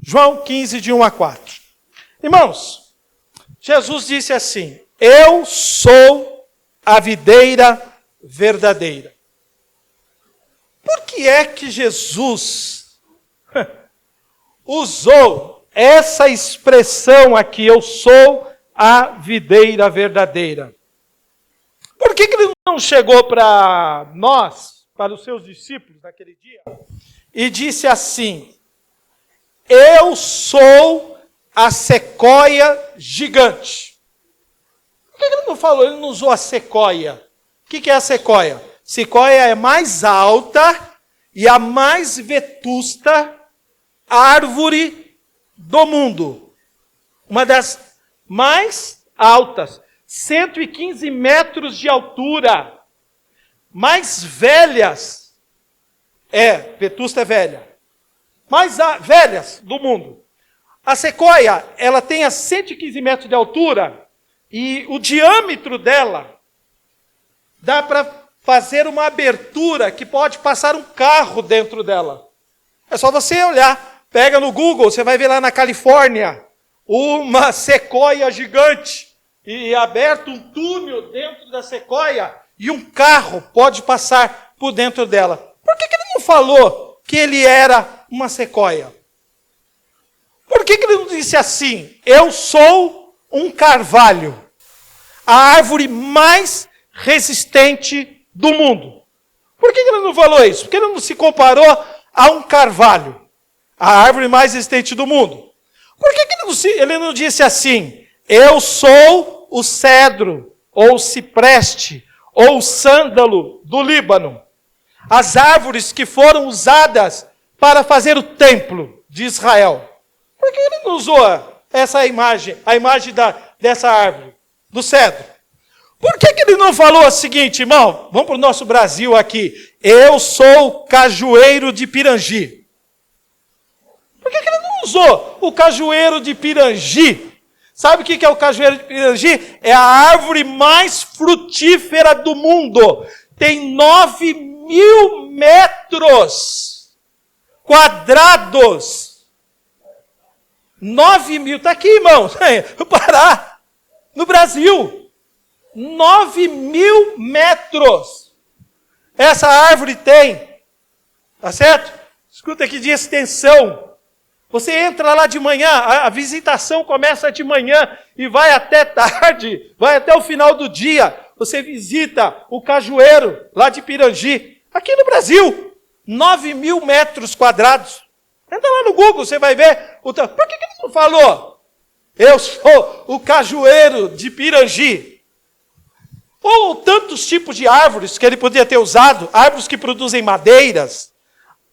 João 15, de 1 a 4. Irmãos, Jesus disse assim: eu sou a videira verdadeira. Por que é que Jesus usou essa expressão aqui, eu sou a videira verdadeira? Por que ele não chegou para nós, para os seus discípulos naquele dia, e disse assim: eu sou a sequoia gigante? Por que ele não falou, ele não usou a sequoia? O que é a sequoia? Sequoia é a mais alta e a mais vetusta árvore do mundo. Uma das mais altas, 115 metros de altura. Mais velhas, vetusta é velha, mais velhas do mundo. A sequoia, ela tem a 115 metros de altura e o diâmetro dela dá para fazer uma abertura que pode passar um carro dentro dela. É só você olhar, pega no Google, você vai ver lá na Califórnia uma sequoia gigante e aberto um túnel dentro da sequoia e um carro pode passar por dentro dela. Por que ele não falou que ele era uma sequoia? Por que ele não disse assim: eu sou um carvalho, a árvore mais resistente do mundo? Por que ele não falou isso? Porque ele não se comparou a um carvalho, a árvore mais resistente do mundo. Por que ele não disse assim: eu sou o cedro, ou o cipreste, ou o sândalo do Líbano, as árvores que foram usadas para fazer o templo de Israel? Por que ele não usou essa imagem, a imagem dessa árvore, do cedro? Por que ele não falou o seguinte, irmão? Vamos para o nosso Brasil aqui. Eu sou o cajueiro de Pirangi. Por que ele não usou o cajueiro de Pirangi? Sabe o que é o cajueiro de Pirangi? É a árvore mais frutífera do mundo. Tem 9.000 metros quadrados. 9.000, está aqui, irmãos, no Pará, no Brasil. 9.000 metros. Essa árvore tem, tá certo? Escuta aqui, de extensão. Você entra lá de manhã, a visitação começa de manhã e vai até tarde, vai até o final do dia. Você visita o cajueiro lá de Pirangi, aqui no Brasil. 9.000 metros quadrados. Entra lá no Google, você vai ver. Por que ele não falou: eu sou o cajueiro de Pirangi? Ou tantos tipos de árvores que ele podia ter usado. Árvores que produzem madeiras,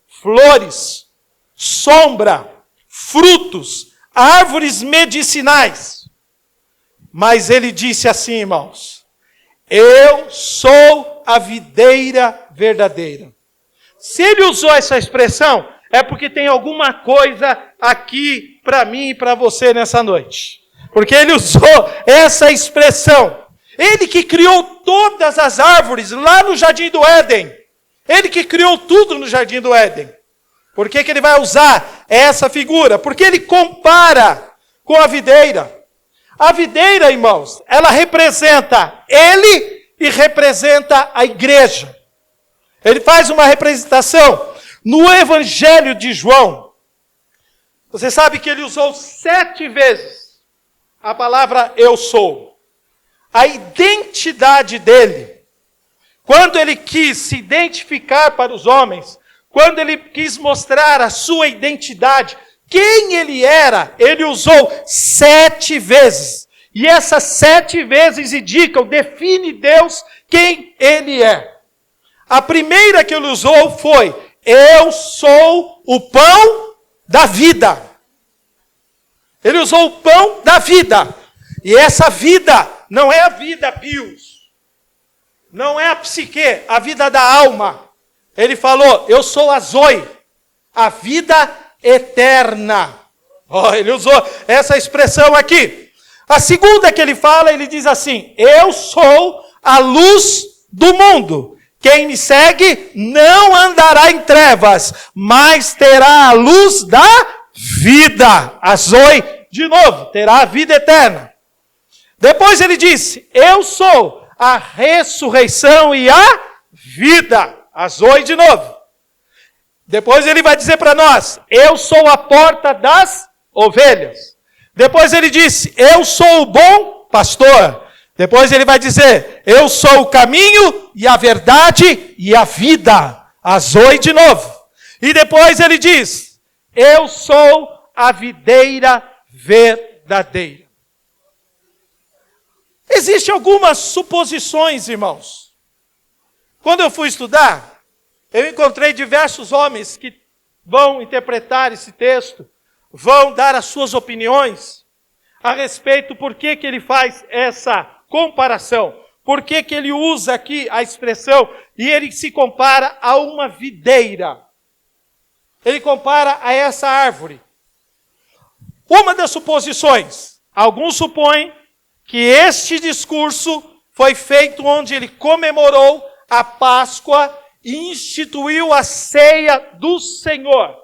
flores, sombra, frutos, árvores medicinais. Mas ele disse assim, irmãos: eu sou a videira verdadeira. Se ele usou essa expressão, é porque tem alguma coisa aqui para mim e para você nessa noite. Porque ele usou essa expressão. Ele que criou todas as árvores lá no Jardim do Éden. Ele que criou tudo no Jardim do Éden. Por que ele vai usar essa figura? Porque ele compara com a videira. A videira, irmãos, ela representa ele e representa a igreja. Ele faz uma representação no Evangelho de João. Você sabe que ele usou 7 vezes a palavra eu sou. A identidade dele. Quando ele quis se identificar para os homens, quando ele quis mostrar a sua identidade, quem ele era, ele usou 7 vezes. E essas 7 vezes indicam, define Deus quem ele é. A primeira que ele usou foi: eu sou o pão da vida. Ele usou o pão da vida. E essa vida não é a vida bios. Não é a psique, a vida da alma. Ele falou: eu sou a Zoe, a vida eterna. Ele usou essa expressão aqui. A segunda que ele fala, ele diz assim: eu sou a luz do mundo. Quem me segue não andará em trevas, mas terá a luz da vida. A Zoe, de novo, terá a vida eterna. Depois ele disse, eu sou a ressurreição e a vida. A Zoe de novo. Depois ele vai dizer para nós, eu sou a porta das ovelhas. Depois ele disse, eu sou o bom pastor. Depois ele vai dizer, eu sou o caminho e a verdade e a vida. A Zoe de novo. E depois ele diz, eu sou a videira verdadeira. Existem algumas suposições, irmãos. Quando eu fui estudar, eu encontrei diversos homens que vão interpretar esse texto, vão dar as suas opiniões a respeito por que ele faz essa comparação. Por que ele usa aqui a expressão e ele se compara a uma videira. Ele compara a essa árvore. Uma das suposições, alguns supõem que este discurso foi feito onde ele comemorou a Páscoa e instituiu a ceia do Senhor.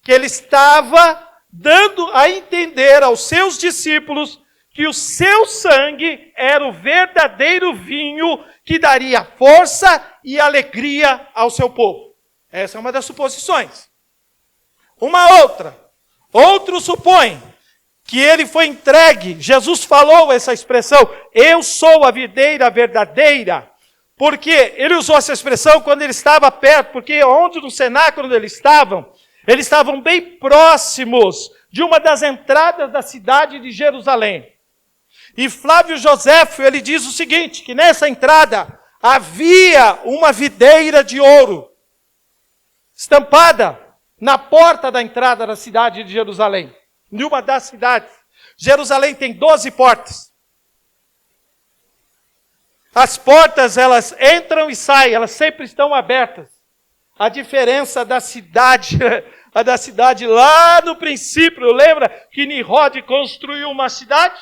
Que ele estava dando a entender aos seus discípulos que o seu sangue era o verdadeiro vinho que daria força e alegria ao seu povo. Essa é uma das suposições. Uma outra. Outro supõe que ele foi entregue. Jesus falou essa expressão, eu sou a videira verdadeira. Porque ele usou essa expressão quando ele estava perto, porque onde no cenáculo onde eles estavam bem próximos de uma das entradas da cidade de Jerusalém. E Flávio Joséfo, ele diz o seguinte, que nessa entrada havia uma videira de ouro, estampada na porta da entrada da cidade de Jerusalém, de uma das cidades. Jerusalém tem 12 portas. As portas, elas entram e saem, elas sempre estão abertas. A diferença da cidade, a da cidade lá no princípio, lembra que Nimrod construiu uma cidade?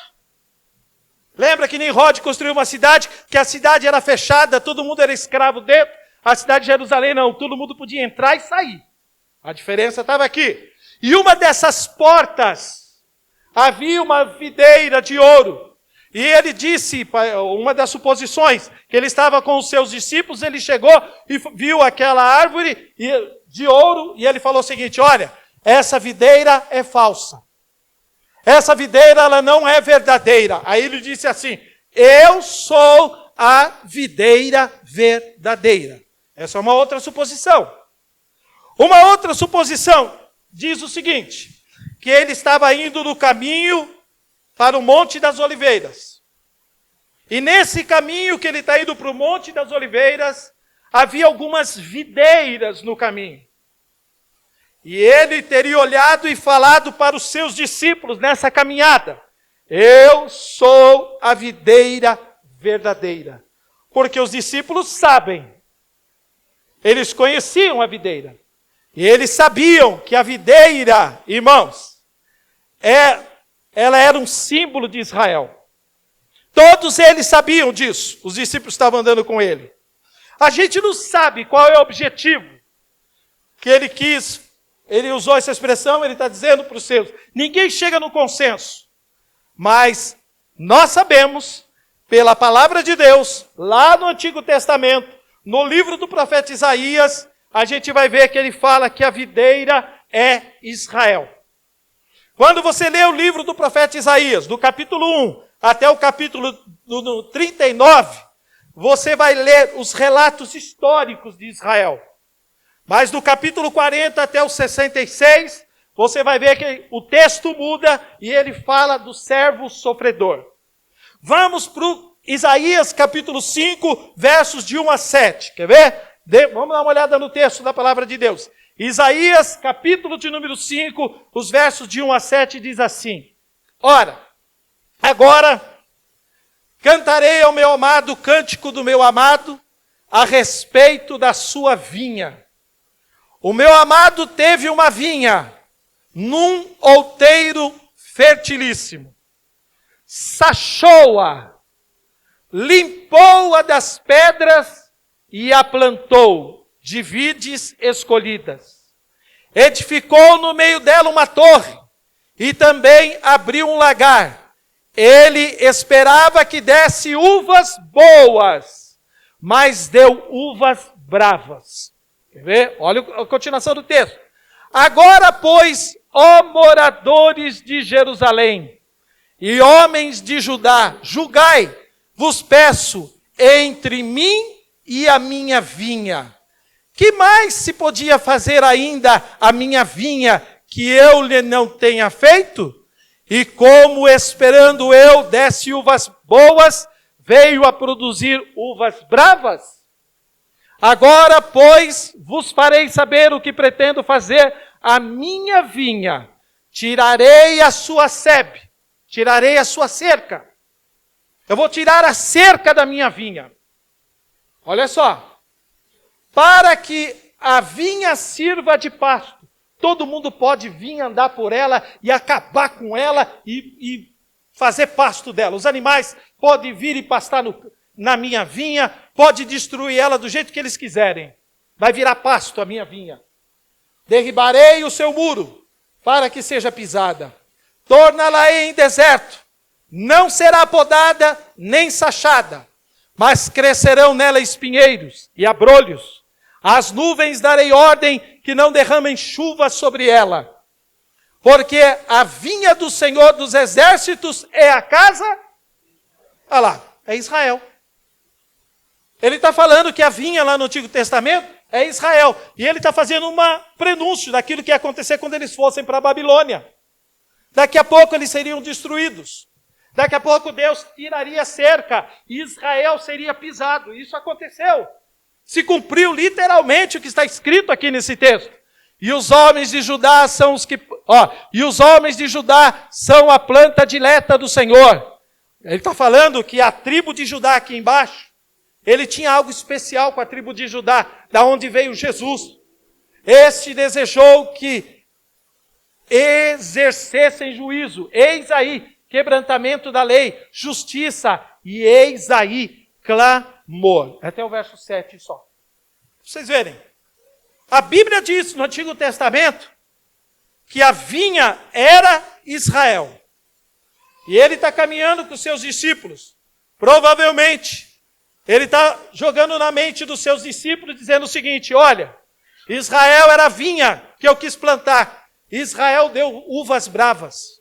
Lembra que Nimrod construiu uma cidade, que a cidade era fechada, todo mundo era escravo dentro? A cidade de Jerusalém não, todo mundo podia entrar e sair. A diferença estava aqui. E uma dessas portas, havia uma videira de ouro. E ele disse, uma das suposições, que ele estava com os seus discípulos, ele chegou e viu aquela árvore de ouro, e ele falou o seguinte, olha, essa videira é falsa. Essa videira, ela não é verdadeira. Aí ele disse assim, eu sou a videira verdadeira. Essa é uma outra suposição. Uma outra suposição diz o seguinte, que ele estava indo no caminho para o Monte das Oliveiras. E nesse caminho que ele está indo para o Monte das Oliveiras, havia algumas videiras no caminho. E ele teria olhado e falado para os seus discípulos nessa caminhada, eu sou a videira verdadeira. Porque os discípulos sabem, eles conheciam a videira. E eles sabiam que a videira, irmãos, ela era um símbolo de Israel. Todos eles sabiam disso. Os discípulos estavam andando com ele. A gente não sabe qual é o objetivo que ele quis. Ele usou essa expressão, ele está dizendo para os seus. Ninguém chega no consenso. Mas nós sabemos, pela palavra de Deus, lá no Antigo Testamento, no livro do profeta Isaías, a gente vai ver que ele fala que a videira é Israel. Quando você lê o livro do profeta Isaías, do capítulo 1 até o capítulo 39, você vai ler os relatos históricos de Israel. Mas do capítulo 40 até o 66, você vai ver que o texto muda e ele fala do servo sofredor. Vamos para Isaías capítulo 5, versos de 1 a 7. Quer ver? Vamos dar uma olhada no texto da palavra de Deus. Isaías, capítulo de número 5, os versos de 1 a 7, diz assim. Ora, agora cantarei ao meu amado o cântico do meu amado a respeito da sua vinha. O meu amado teve uma vinha num outeiro fertilíssimo. Sachou-a, limpou-a das pedras e a plantou de vides escolhidas. edificou no meio dela uma torre, e também abriu um lagar. Ele esperava que desse uvas boas, mas deu uvas bravas. Quer ver? Olha a continuação do texto. Agora, pois, ó moradores de Jerusalém e homens de Judá, julgai, vos peço, entre mim e a minha vinha. Que mais se podia fazer ainda a minha vinha que eu lhe não tenha feito? E como esperando eu desse uvas boas, veio a produzir uvas bravas? Agora, pois, vos farei saber o que pretendo fazer à minha vinha. Tirarei a sua sebe, tirarei a sua cerca. Eu vou tirar a cerca da minha vinha. Olha só. Para que a vinha sirva de pasto. Todo mundo pode vir andar por ela e acabar com ela e fazer pasto dela. Os animais podem vir e pastar na minha vinha, pode destruir ela do jeito que eles quiserem. Vai virar pasto a minha vinha. Derribarei o seu muro, para que seja pisada. Torná-la-ei em deserto. Não será podada nem sachada, mas crescerão nela espinheiros e abrolhos. Às nuvens darei ordem que não derramem chuva sobre ela. Porque a vinha do Senhor dos Exércitos é a casa... Olha lá, é Israel. Ele está falando que a vinha lá no Antigo Testamento é Israel. E ele está fazendo um prenúncio daquilo que ia acontecer quando eles fossem para a Babilônia. Daqui a pouco eles seriam destruídos. Daqui a pouco Deus tiraria a cerca e Israel seria pisado. Isso aconteceu. Se cumpriu literalmente o que está escrito aqui nesse texto. E os homens de Judá são os que... e os homens de Judá são a planta dileta do Senhor. Ele está falando que a tribo de Judá aqui embaixo, ele tinha algo especial com a tribo de Judá, da onde veio Jesus. Este desejou que exercessem juízo. Eis aí, quebrantamento da lei, justiça, e eis aí, clamor. Até o verso 7 só. Pra vocês verem. A Bíblia diz no Antigo Testamento que a vinha era Israel. E ele está caminhando com os seus discípulos. Provavelmente, ele está jogando na mente dos seus discípulos, dizendo o seguinte: olha, Israel era a vinha que eu quis plantar. Israel deu uvas bravas.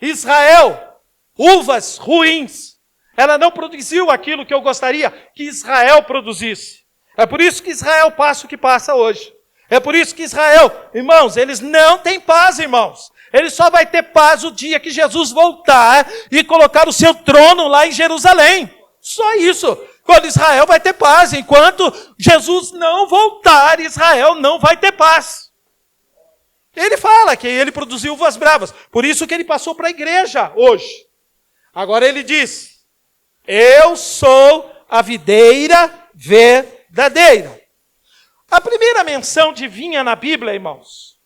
Israel, uvas ruins. Ela não produziu aquilo que eu gostaria que Israel produzisse. É por isso que Israel passa o que passa hoje. É por isso que Israel, irmãos, eles não têm paz, irmãos. Ele só vai ter paz o dia que Jesus voltar e colocar o seu trono lá em Jerusalém. Só isso. Quando Israel vai ter paz. Enquanto Jesus não voltar, Israel não vai ter paz. Ele fala que ele produziu uvas bravas. Por isso que ele passou para a igreja hoje. Agora ele diz: eu sou a videira verdadeira. A primeira menção de vinha na Bíblia, irmãos,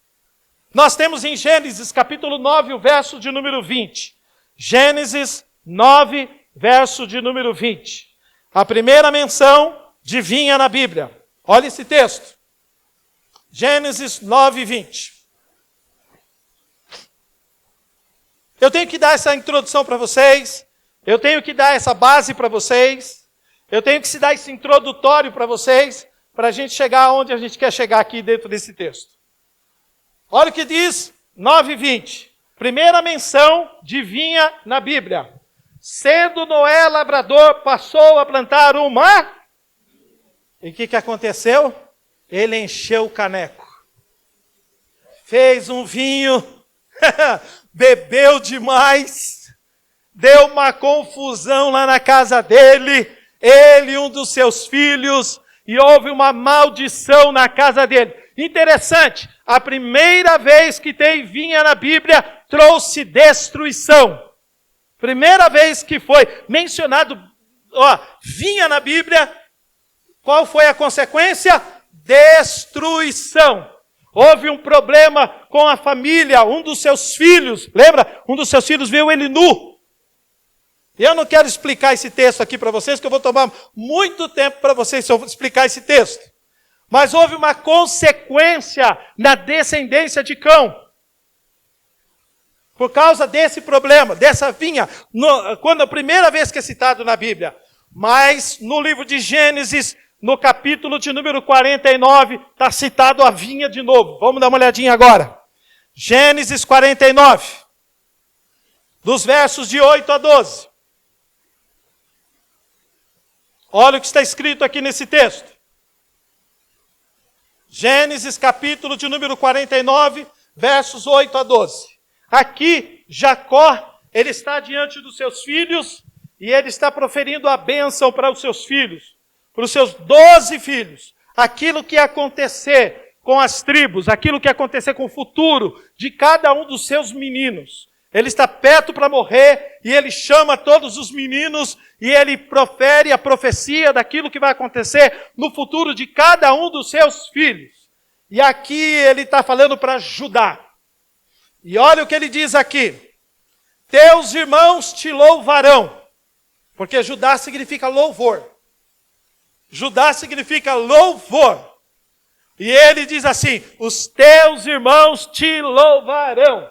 nós temos em Gênesis capítulo 9, o verso de número 20. Gênesis 9, verso de número 20. A primeira menção de vinha na Bíblia. Olha esse texto. Gênesis 9, 20. Eu tenho que dar essa introdução para vocês. Eu tenho que dar essa base para vocês. Eu tenho que dar esse introdutório para vocês, para a gente chegar onde a gente quer chegar aqui dentro desse texto. Olha o que diz 9:20. Primeira menção de vinha na Bíblia. Sendo Noé lavrador, passou a plantar uma... E o que aconteceu? Ele encheu o caneco. Fez um vinho, bebeu demais, deu uma confusão lá na casa dele, ele e um dos seus filhos, e houve uma maldição na casa dele. Interessante, a primeira vez que tem vinha na Bíblia, trouxe destruição. Primeira vez que foi mencionado, vinha na Bíblia, qual foi a consequência? Destruição. Houve um problema com a família, um dos seus filhos, lembra? Um dos seus filhos viu ele nu. E eu não quero explicar esse texto aqui para vocês, que eu vou tomar muito tempo para vocês explicar esse texto. Mas houve uma consequência na descendência de Cão. Por causa desse problema, dessa vinha, quando a primeira vez que é citado na Bíblia. Mas no livro de Gênesis, no capítulo de número 49, está citado a vinha de novo. Vamos dar uma olhadinha agora. Gênesis 49, dos versos de 8 a 12. Olha o que está escrito aqui nesse texto. Gênesis capítulo de número 49, versos 8 a 12. Aqui, Jacó, ele está diante dos seus filhos e ele está proferindo a bênção para os seus filhos, para os seus 12 filhos. Aquilo que ia acontecer com as tribos, aquilo que ia acontecer com o futuro de cada um dos seus meninos. Ele está perto para morrer e ele chama todos os meninos e ele profere a profecia daquilo que vai acontecer no futuro de cada um dos seus filhos. E aqui ele está falando para Judá. E olha o que ele diz aqui. Teus irmãos te louvarão. Porque Judá significa louvor. Judá significa louvor. E ele diz assim, os teus irmãos te louvarão.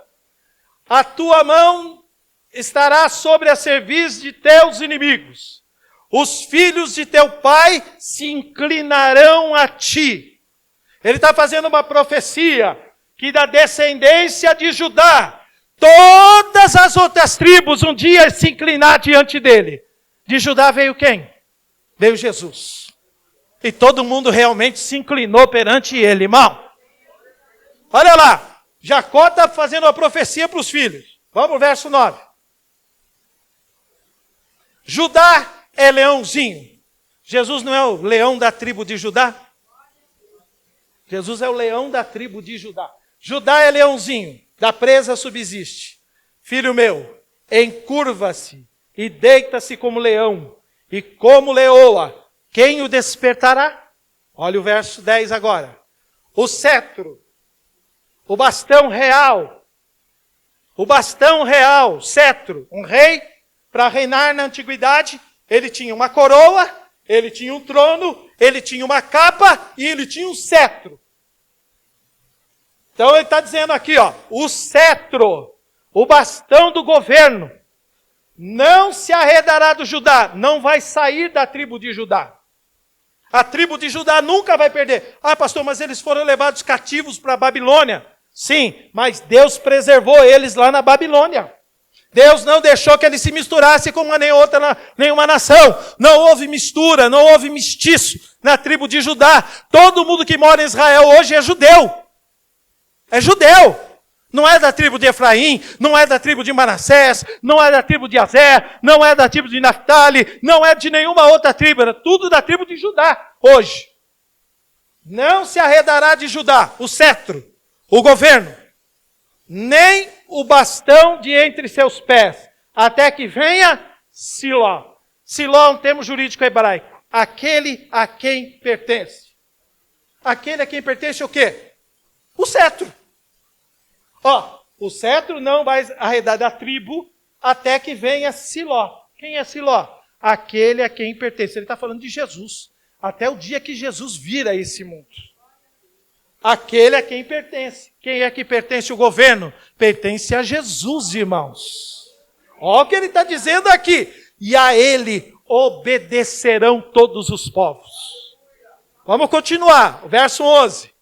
A tua mão estará sobre a cerviz de teus inimigos. Os filhos de teu pai se inclinarão a ti. Ele está fazendo uma profecia que da descendência de Judá, todas as outras tribos um dia se inclinar diante dele. De Judá veio quem? Veio Jesus. E todo mundo realmente se inclinou perante ele, irmão. Olha lá, Jacó está fazendo uma profecia para os filhos. Vamos ao verso 9. Judá é leãozinho. Jesus não é o leão da tribo de Judá? Jesus é o leão da tribo de Judá. Judá é leãozinho, da presa subsiste. Filho meu, encurva-se e deita-se como leão, e como leoa, quem o despertará? Olha o verso 10 agora. O cetro, o bastão real, cetro, um rei, para reinar na antiguidade, ele tinha uma coroa, ele tinha um trono, ele tinha uma capa e ele tinha um cetro. Então ele está dizendo aqui, ó, o cetro, o bastão do governo, não se arredará do Judá, não vai sair da tribo de Judá. A tribo de Judá nunca vai perder. Ah, pastor, mas eles foram levados cativos para a Babilônia. Sim, mas Deus preservou eles lá na Babilônia. Deus não deixou que eles se misturassem com nenhuma nação. Não houve mistura, não houve mestiço na tribo de Judá. Todo mundo que mora em Israel hoje é judeu. É judeu. Não é da tribo de Efraim, não é da tribo de Manassés, não é da tribo de Azer, não é da tribo de Naftali, não é de nenhuma outra tribo, era tudo da tribo de Judá hoje. Não se arredará de Judá o cetro, o governo, nem o bastão de entre seus pés, até que venha Siló. Siló é um termo jurídico hebraico. Aquele a quem pertence. Aquele a quem pertence o quê? O cetro. Ó, o cetro não vai arredar da tribo até que venha Siló. Quem é Siló? Aquele a quem pertence. Ele está falando de Jesus. Até o dia que Jesus vira esse mundo. Aquele a quem pertence. Quem é que pertence o governo? Pertence a Jesus, irmãos. Olha o que ele está dizendo aqui. E a ele obedecerão todos os povos. Vamos continuar. O verso 11.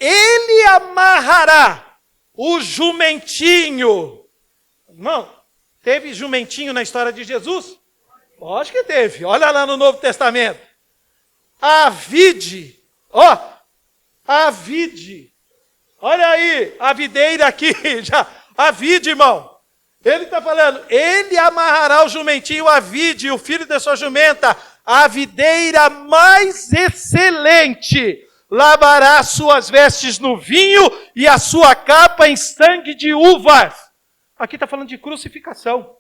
Ele amarrará o jumentinho. Irmão, teve jumentinho na história de Jesus? Lógico que teve. Olha lá no Novo Testamento. A vide. Ó, a vide. Olha aí, a videira aqui. Já, a vide, irmão. Ele está falando, ele amarrará o jumentinho, a vide, o filho da sua jumenta, a videira mais excelente. Lavará suas vestes no vinho e a sua capa em sangue de uvas. Aqui está falando de crucificação.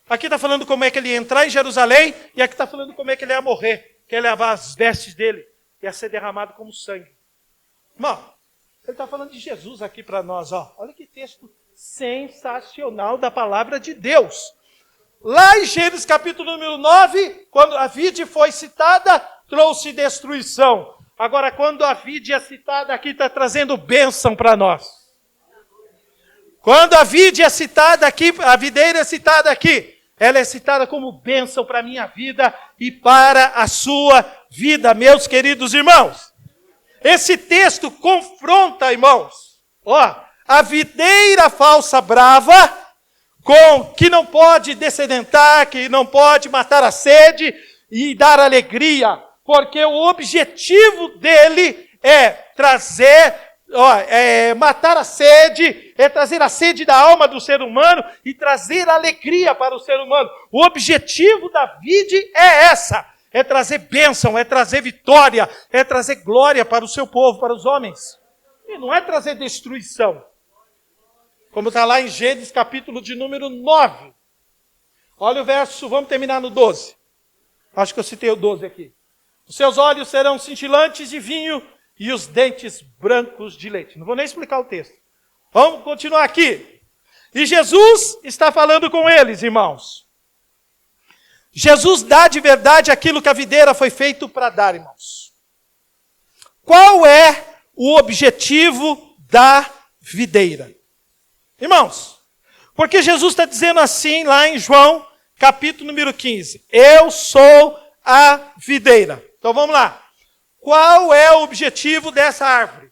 Aqui está falando como é que ele ia entrar em Jerusalém e aqui está falando como é que ele ia morrer. Que ia lavar as vestes dele, ia ser derramado como sangue. Irmão, ele está falando de Jesus aqui para nós. Ó. Olha que texto sensacional da palavra de Deus. Lá em Gênesis capítulo número 9, quando a vide foi citada, trouxe destruição. Agora, quando a vide é citada aqui, está trazendo bênção para nós. Quando a vide é citada aqui, a videira é citada aqui, ela é citada como bênção para a minha vida e para a sua vida, meus queridos irmãos. Esse texto confronta, irmãos, a videira falsa brava, que não pode descedentar, que não pode matar a sede e dar alegria, porque o objetivo dele é trazer, matar a sede, é trazer a sede da alma do ser humano e trazer alegria para o ser humano. O objetivo da vide é essa, é trazer bênção, é trazer vitória, é trazer glória para o seu povo, para os homens. E não é trazer destruição. Como está lá em Gênesis, capítulo de número 9. Olha o verso, vamos terminar no 12. Acho que eu citei o 12 aqui. Os seus olhos serão cintilantes de vinho e os dentes brancos de leite. Não vou nem explicar o texto. Vamos continuar aqui. E Jesus está falando com eles, irmãos. Jesus dá de verdade aquilo que a videira foi feito para dar, irmãos. Qual é o objetivo da videira? Irmãos, porque Jesus está dizendo assim lá em João, capítulo número 15. Eu sou a videira. Então vamos lá. Qual é o objetivo dessa árvore?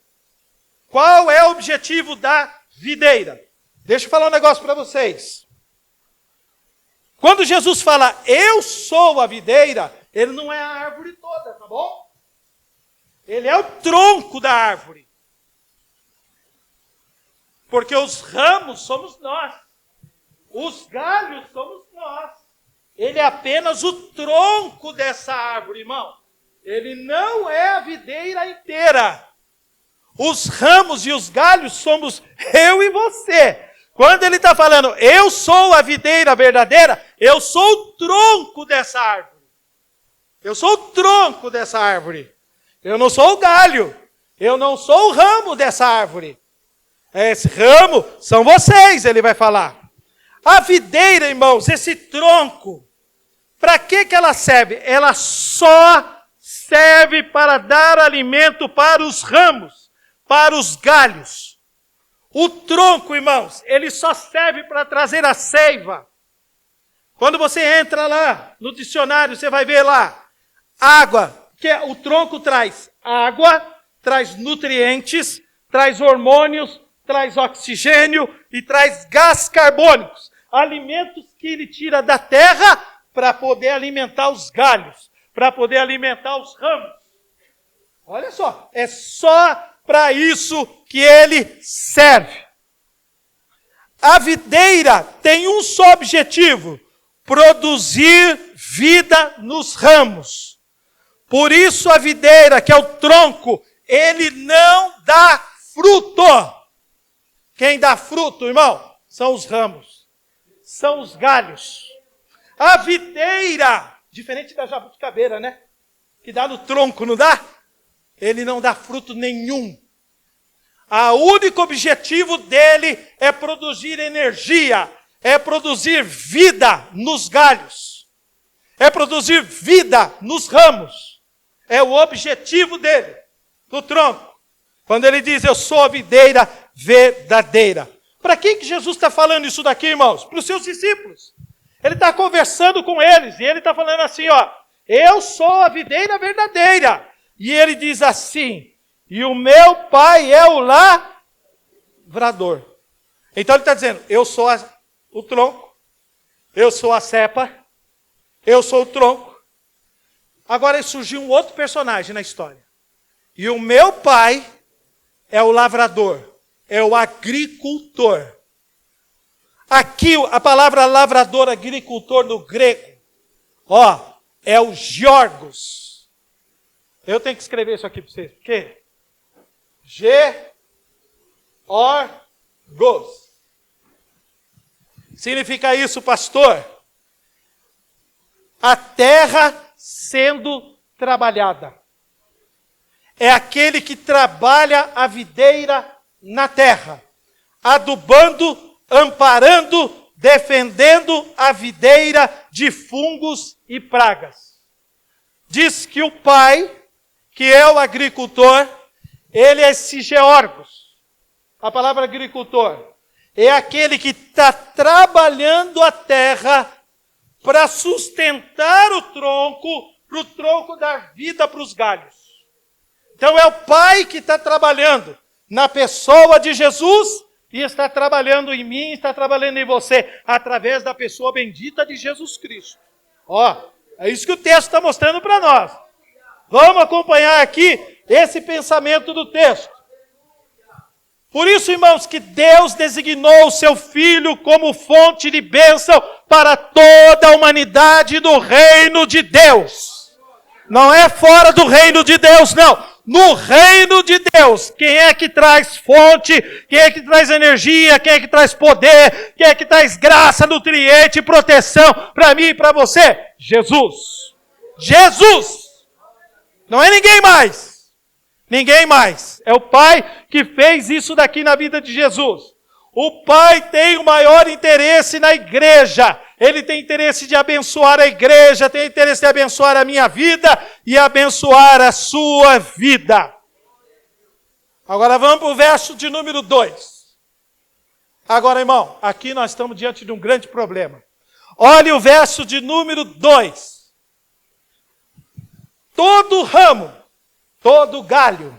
Qual é o objetivo da videira? Deixa eu falar um negócio para vocês. Quando Jesus fala, eu sou a videira, ele não é a árvore toda, tá bom? Ele é o tronco da árvore. Porque os ramos somos nós. Os galhos somos nós. Ele é apenas o tronco dessa árvore, irmão. Ele não é a videira inteira. Os ramos e os galhos somos eu e você. Quando ele está falando, eu sou a videira verdadeira, eu sou o tronco dessa árvore. Eu sou o tronco dessa árvore. Eu não sou o galho. Eu não sou o ramo dessa árvore. Esse ramo são vocês, ele vai falar. A videira, irmãos, esse tronco, para que ela serve? Ela só serve para dar alimento para os ramos, para os galhos. O tronco, irmãos, ele só serve para trazer a seiva. Quando você entra lá no dicionário, você vai ver lá, água, que o tronco traz água, traz nutrientes, traz hormônios, traz oxigênio e traz gás carbônicos. Alimentos que ele tira da terra para poder alimentar os galhos, para poder alimentar os ramos. Olha só, é só para isso que ele serve. A videira tem um só objetivo: produzir vida nos ramos. Por isso a videira, que é o tronco, ele não dá fruto. Quem dá fruto, irmão, são os ramos, são os galhos. A videira, diferente da jabuticabeira, né? Que dá no tronco, não dá? Ele não dá fruto nenhum. O único objetivo dele é produzir energia, é produzir vida nos galhos, é produzir vida nos ramos. É o objetivo dele, do tronco. Quando ele diz, eu sou a videira verdadeira. Para quem que Jesus está falando isso daqui, irmãos? Para os seus discípulos. Ele está conversando com eles e ele está falando assim, eu sou a videira verdadeira. E ele diz assim, e o meu pai é o lavrador. Então ele está dizendo, eu sou o tronco, eu sou a cepa, eu sou o tronco. Agora surgiu um outro personagem na história. E o meu pai é o lavrador, é o agricultor. Aqui a palavra lavrador, agricultor no grego, é o georgos. Eu tenho que escrever isso aqui para vocês. Por quê? Georgos. Significa isso, pastor? A terra sendo trabalhada. É aquele que trabalha a videira na terra, adubando, amparando, defendendo a videira de fungos e pragas. Diz que o pai que é o agricultor, ele é esse geórgos. A palavra agricultor é aquele que está trabalhando a terra para sustentar o tronco, para o tronco dar vida para os galhos. Então é o Pai que está trabalhando na pessoa de Jesus e está trabalhando em mim, está trabalhando em você, através da pessoa bendita de Jesus Cristo. Ó, é isso que o texto está mostrando para nós. Vamos acompanhar aqui esse pensamento do texto. Por isso, irmãos, que Deus designou o seu Filho como fonte de bênção para toda a humanidade do reino de Deus. Não é fora do reino de Deus, não. No reino de Deus, quem é que traz fonte, quem é que traz energia, quem é que traz poder, quem é que traz graça, nutriente, proteção para mim e para você? Jesus. Jesus. Não é ninguém mais. Ninguém mais. É o Pai que fez isso daqui na vida de Jesus. O Pai tem o maior interesse na igreja. Ele tem interesse de abençoar a igreja, tem interesse de abençoar a minha vida e abençoar a sua vida. Agora vamos para o verso de número 2. Agora, irmão, aqui nós estamos diante de um grande problema. Olhe o verso de número 2. Todo ramo, todo galho,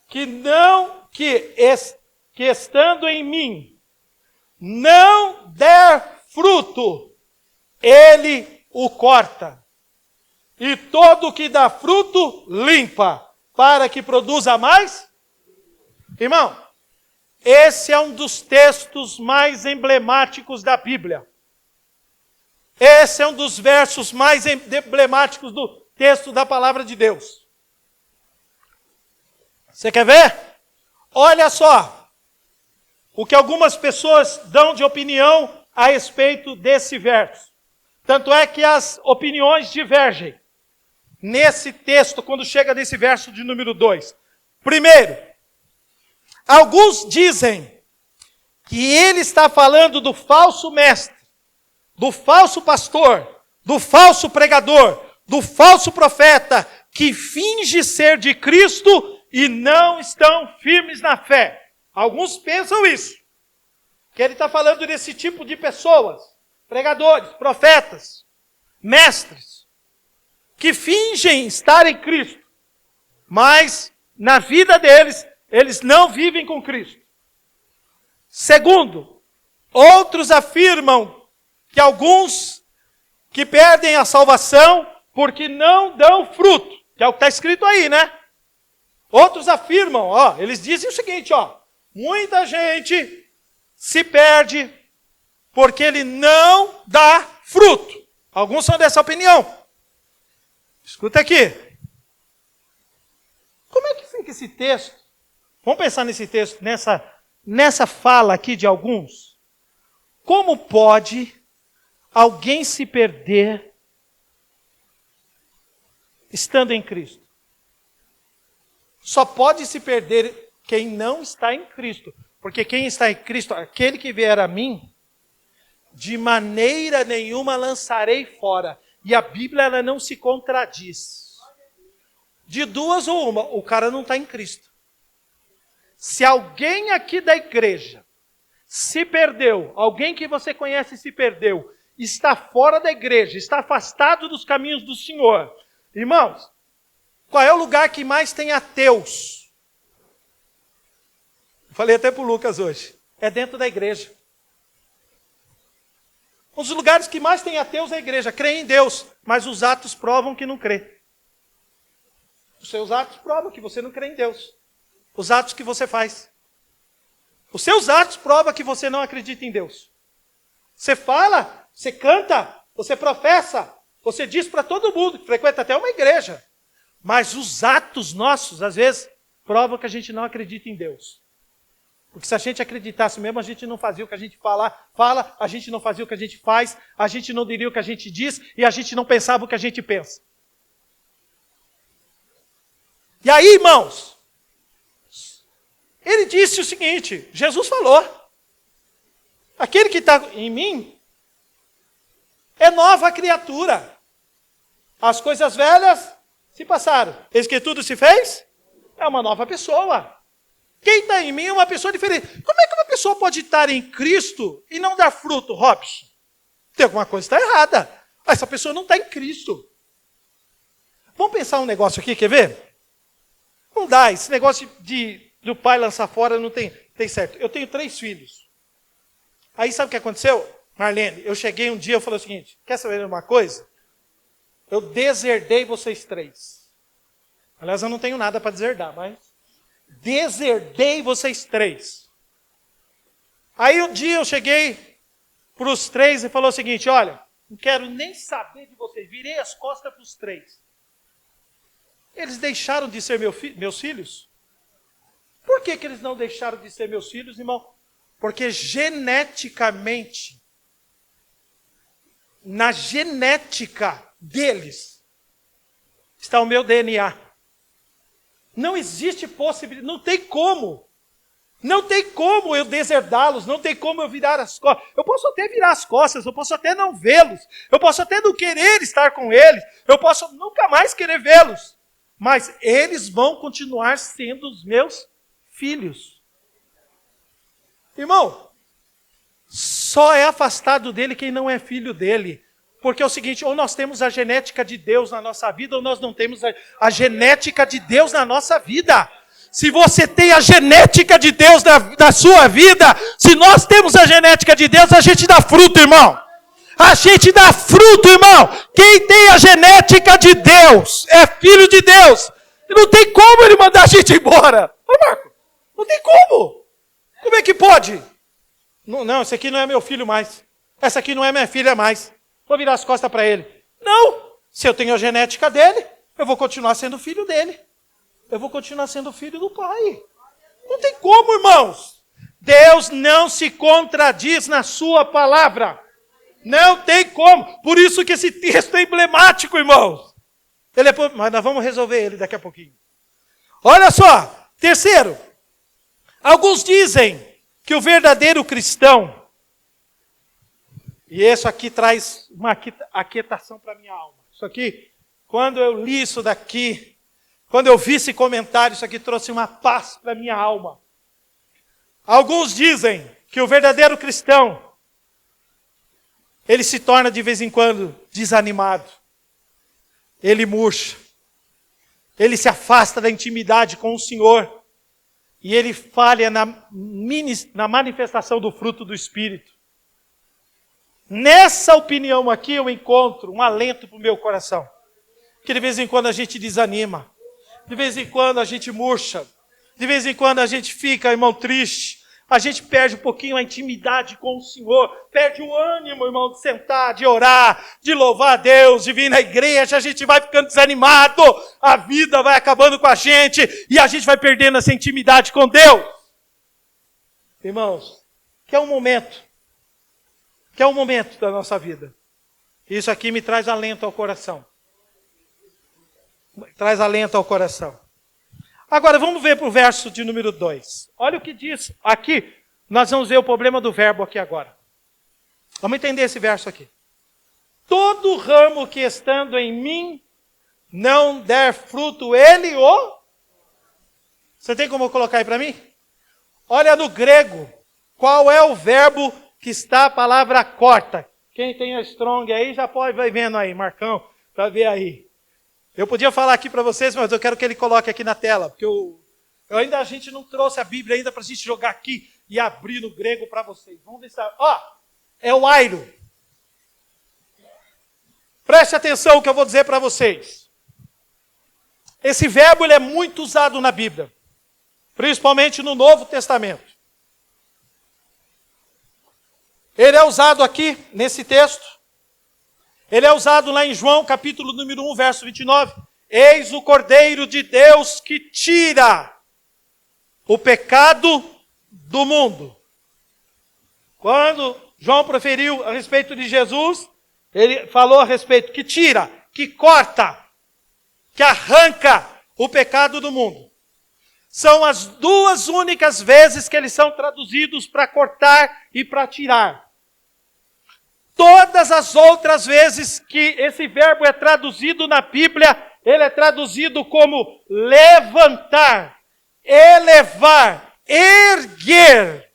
que estando em mim, não der fruto, ele o corta. E todo que dá fruto, limpa, para que produza mais. Irmão, esse é um dos textos mais emblemáticos da Bíblia. Esse é um dos versos mais emblemáticos do texto da palavra de Deus. Você quer ver? Olha só o que algumas pessoas dão de opinião a respeito desse verso. Tanto é que as opiniões divergem nesse texto, quando chega nesse verso de número 2. Primeiro, alguns dizem que ele está falando do falso mestre, do falso pastor, do falso pregador, do falso profeta, que finge ser de Cristo e não estão firmes na fé. Alguns pensam isso, que ele está falando desse tipo de pessoas, pregadores, profetas, mestres, que fingem estar em Cristo, mas na vida deles, eles não vivem com Cristo. Segundo, outros afirmam que alguns que perdem a salvação porque não dão fruto, que é o que está escrito aí, né? Outros afirmam, eles dizem o seguinte, muita gente se perde porque ele não dá fruto. Alguns são dessa opinião. Escuta aqui. Como é que fica esse texto? Vamos pensar nesse texto, nessa fala aqui de alguns. Como pode alguém se perder estando em Cristo? Só pode se perder quem não está em Cristo. Porque quem está em Cristo, aquele que vier a mim, de maneira nenhuma lançarei fora. E a Bíblia ela não se contradiz. De duas ou uma, o cara não está em Cristo. Se alguém aqui da igreja se perdeu, alguém que você conhece se perdeu, está fora da igreja, está afastado dos caminhos do Senhor. Irmãos, qual é o lugar que mais tem ateus? Falei até para o Lucas hoje. É dentro da igreja. Um dos lugares que mais tem ateus é a igreja. Crê em Deus, mas os atos provam que não crê. Os seus atos provam que você não crê em Deus. Os atos que você faz. Os seus atos provam que você não acredita em Deus. Você fala, você canta, você professa, você diz para todo mundo, que frequenta até uma igreja. Mas os atos nossos, às vezes, provam que a gente não acredita em Deus. Porque se a gente acreditasse mesmo, a gente não fazia o que a gente fala, a gente não fazia o que a gente faz, a gente não diria o que a gente diz e a gente não pensava o que a gente pensa. E aí, irmãos, ele disse o seguinte, Jesus falou, aquele que está em mim é nova criatura. As coisas velhas Se passaram. Eis que tudo se fez? É uma nova pessoa. Quem está em mim é uma pessoa diferente. Como é que uma pessoa pode estar em Cristo e não dar fruto, Robson? Tem alguma coisa que está errada. Essa pessoa não está em Cristo. Vamos pensar um negócio aqui, quer ver? Não dá, esse negócio do pai lançar fora não tem certo. Eu tenho 3 filhos. Aí sabe o que aconteceu? Marlene, eu cheguei um dia e falei o seguinte, quer saber uma coisa? Eu deserdei vocês 3. Aliás, eu não tenho nada para deserdar, mas deserdei vocês 3. Aí um dia eu cheguei para os 3 e falou o seguinte, olha, não quero nem saber de vocês, virei as costas para os 3. Eles deixaram de ser meus filhos? Por que eles não deixaram de ser meus filhos, irmão? Porque geneticamente, na genética deles, está o meu DNA. Não existe possibilidade, não tem como. Não tem como eu deserdá-los, não tem como eu virar as costas. Eu posso até virar as costas, eu posso até não vê-los, eu posso até não querer estar com eles, eu posso nunca mais querer vê-los. Mas eles vão continuar sendo os meus filhos. Irmão, só é afastado dele quem não é filho dele. Porque é o seguinte, ou nós temos a genética de Deus na nossa vida, ou nós não temos a genética de Deus na nossa vida. Se você tem a genética de Deus na sua vida, se nós temos a genética de Deus, a gente dá fruto, irmão. A gente dá fruto, irmão. Quem tem a genética de Deus é filho de Deus. E não tem como ele mandar a gente embora. Ô Marco, não tem como. Como é que pode? Não, esse aqui não é meu filho mais. Essa aqui não é minha filha mais. Vou virar as costas para ele. Não, se eu tenho a genética dele, eu vou continuar sendo filho dele. Eu vou continuar sendo filho do Pai. Não tem como, irmãos. Deus não se contradiz na sua palavra. Não tem como. Por isso que esse texto é emblemático, irmãos. Mas nós vamos resolver ele daqui a pouquinho. Olha só. Terceiro. Alguns dizem que o verdadeiro cristão, e isso aqui traz uma aquietação para a minha alma. Isso aqui, quando eu li isso daqui, quando eu vi esse comentário, isso aqui trouxe uma paz para a minha alma. Alguns dizem que o verdadeiro cristão, ele se torna de vez em quando desanimado. Ele murcha. Ele se afasta da intimidade com o Senhor. E ele falha na manifestação do fruto do Espírito. Nessa opinião aqui eu encontro um alento para o meu coração. Que de vez em quando a gente desanima. De vez em quando a gente murcha. De vez em quando a gente fica, irmão, triste. A gente perde um pouquinho a intimidade com o Senhor. Perde o ânimo, irmão, de sentar, de orar, de louvar a Deus, de vir na igreja. A gente vai ficando desanimado. A vida vai acabando com a gente. E a gente vai perdendo essa intimidade com Deus. Irmãos, que é um momento da nossa vida. Isso aqui me traz alento ao coração. Traz alento ao coração. Agora vamos ver para o verso de número 2. Olha o que diz aqui. Nós vamos ver o problema do verbo aqui agora. Vamos entender esse verso aqui. Todo ramo que estando em mim não der fruto, ele o... Você tem como colocar aí para mim? Olha no grego, qual é o verbo que está a palavra corta? Quem tem a strong aí já pode vai vendo aí, Marcão, para ver aí. Eu podia falar aqui para vocês, mas eu quero que ele coloque aqui na tela, porque a gente não trouxe a Bíblia ainda para a gente jogar aqui e abrir no grego para vocês. Vamos ver se é o airo. Preste atenção no que eu vou dizer para vocês. Esse verbo ele é muito usado na Bíblia, principalmente no Novo Testamento. Ele é usado aqui nesse texto. Ele é usado lá em João, capítulo número 1, verso 29. Eis o Cordeiro de Deus que tira o pecado do mundo. Quando João proferiu a respeito de Jesus, ele falou a respeito que tira, que corta, que arranca o pecado do mundo. São as duas únicas vezes que eles são traduzidos para cortar e para tirar. Todas as outras vezes que esse verbo é traduzido na Bíblia, ele é traduzido como levantar, elevar, erguer.